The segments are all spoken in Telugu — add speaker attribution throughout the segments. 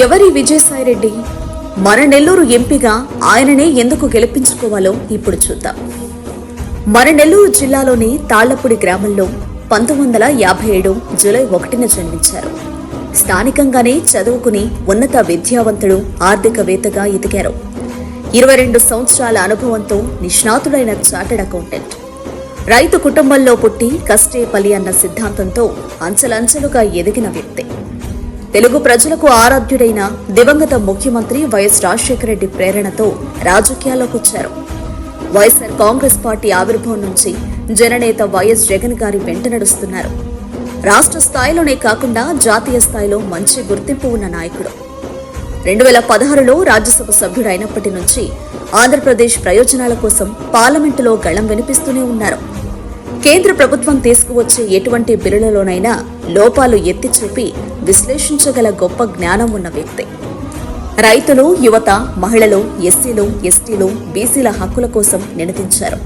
Speaker 1: ఎవరి విజయసాయిరెడ్డి? మన నెల్లూరు ఎంపీగా ఆయననే ఎందుకు గెలిపించుకోవాలో ఇప్పుడు చూద్దాం. మన నెల్లూరు జిల్లాలోని తాళ్లపూడి గ్రామంలో 1957 జూలై 1న జన్మించారు. స్థానికంగానే చదువుకుని ఉన్నత విద్యావంతుడు, ఆర్థికవేత్తగా ఎదిగారు. 22 సంవత్సరాల అనుభవంతో నిష్ణాతుడైన చార్టెడ్ అకౌంటెంట్. రైతు కుటుంబంలో పుట్టి కష్టే ఫలి అన్న సిద్ధాంతంతో అంచెలంచెలుగా ఎదిగిన వ్యక్తి. తెలుగు ప్రజలకు ఆరాధ్యుడైన దివంగత ముఖ్యమంత్రి వైఎస్ రాజశేఖర రెడ్డి ప్రేరణతో రాజకీయాల్లోకి వచ్చారు. వైఎస్ఆర్ కాంగ్రెస్ పార్టీ ఆవిర్భావం నుంచి జననేత వైఎస్ జగన్ గారి వెంట నడుస్తున్నారు. రాష్ట్ర స్థాయిలోనే కాకుండా జాతీయ స్థాయిలో మంచి గుర్తింపు ఉన్న నాయకుడు. 2016లో రాజ్యసభ సభ్యుడైనప్పటి నుంచి ఆంధ్రప్రదేశ్ ప్రయోజనాల కోసం పార్లమెంటులో గళం వినిపిస్తూనే ఉన్నారు. కేంద్ర ప్రభుత్వం తీసుకువచ్చే ఎటువంటి బిల్లులలోనైనా లోపాలు ఎత్తి చూపి విశ్లేషించగల గొప్ప జ్ఞానం ఉన్న వ్యక్తి. రైతులు, యువత, మహిళలు, ఎస్సీలు, ఎస్టీలు, బీసీల హక్కుల కోసం నినదించారు.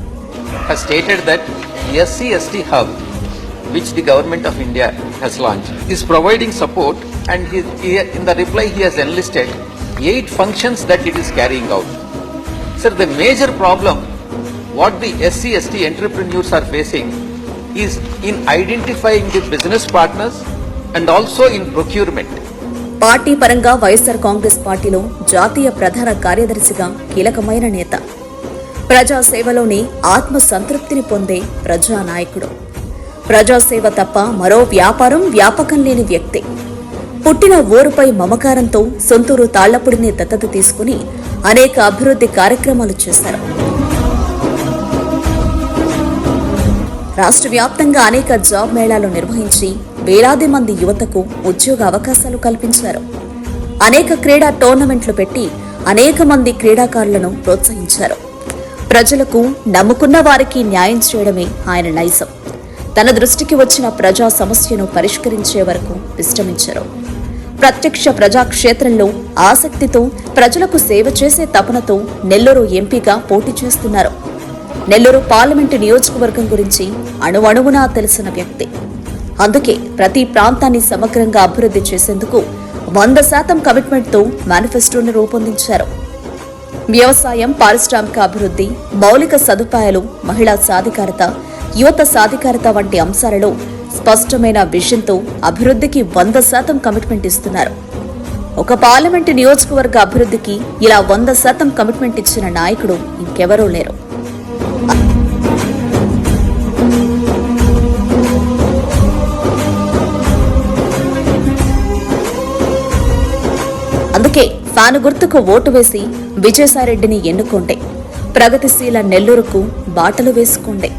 Speaker 2: Which the government of India has launched is providing support, and in the reply he has enlisted 8 functions that it is carrying out. Sir, the major problem what the SC/ST entrepreneurs are facing is in identifying the business partners and also in procurement.
Speaker 1: Party పరంగా వైఎస్ఆర్ కాంగ్రెస్ పార్టీలో జాతీయ ప్రధాన కార్యదర్శిగా కీలకమైన నేత. ప్రజాసేవలోని ఆత్మ సంతృప్తిని పొందే ప్రజానాయకుడు. ప్రజాసేవ తప్ప మరో వ్యాపకం లేని వ్యక్తి. పుట్టిన ఊరుపై మమకారంతో సొంతూరు తాళ్లపూడిని దత్తత తీసుకుని అనేక అభివృద్ధి కార్యక్రమాలు చేశారు. రాష్ట్ర వ్యాప్తంగా అనేక జాబ్ మేళాలు నిర్వహించి వేలాది మంది యువతకు ఉద్యోగ అవకాశాలు కల్పించారు. అనేక క్రీడా టోర్నమెంట్లు పెట్టి అనేక మంది క్రీడాకారులను ప్రోత్సహించారు. ప్రజలకు, నమ్ముకున్న వారికి న్యాయం చేయడమే ఆయన నైజం. తన దృష్టికి వచ్చిన ప్రజా సమస్యను పరిష్కరించే వరకు విశ్రమించరు. ప్రత్యక్ష ప్రజాక్షేత్రంలో ఆసక్తితో ప్రజలకు సేవ చేసే తపనతో నెల్లూరు ఎంపీగా పోటీ చేస్తున్నారు. నెల్లూరు పార్లమెంటు నియోజకవర్గం గురించి అణువణువునా తెలిసిన వ్యక్తి. అందుకే ప్రతి ప్రాంతాన్ని సమగ్రంగా అభివృద్ధి చేసేందుకు 100% కమిట్మెంట్తో మేనిఫెస్టోను రూపొందించారు. వ్యవసాయం, పారిశ్రామిక అభివృద్ధి, మౌలిక సదుపాయాలు, మహిళా సాధికారత, యువత సాధికారత వంటి అంశాలలో స్పష్టమైన విజన్తో అభివృద్ధికి 100% కమిట్మెంట్ ఇస్తున్నారు. ఒక పార్లమెంటు నియోజకవర్గ అభివృద్ధికి ఇలా 100% కమిట్మెంట్ ఇచ్చిన నాయకుడు ఇంకెవరూ లేరు. అందుకే ఫ్యాను గుర్తుకు ఓటు వేసి విజయసాయిరెడ్డిని ఎన్నుకోండి. ప్రగతిశీల నెల్లూరుకు బాటలు వేసుకోండి.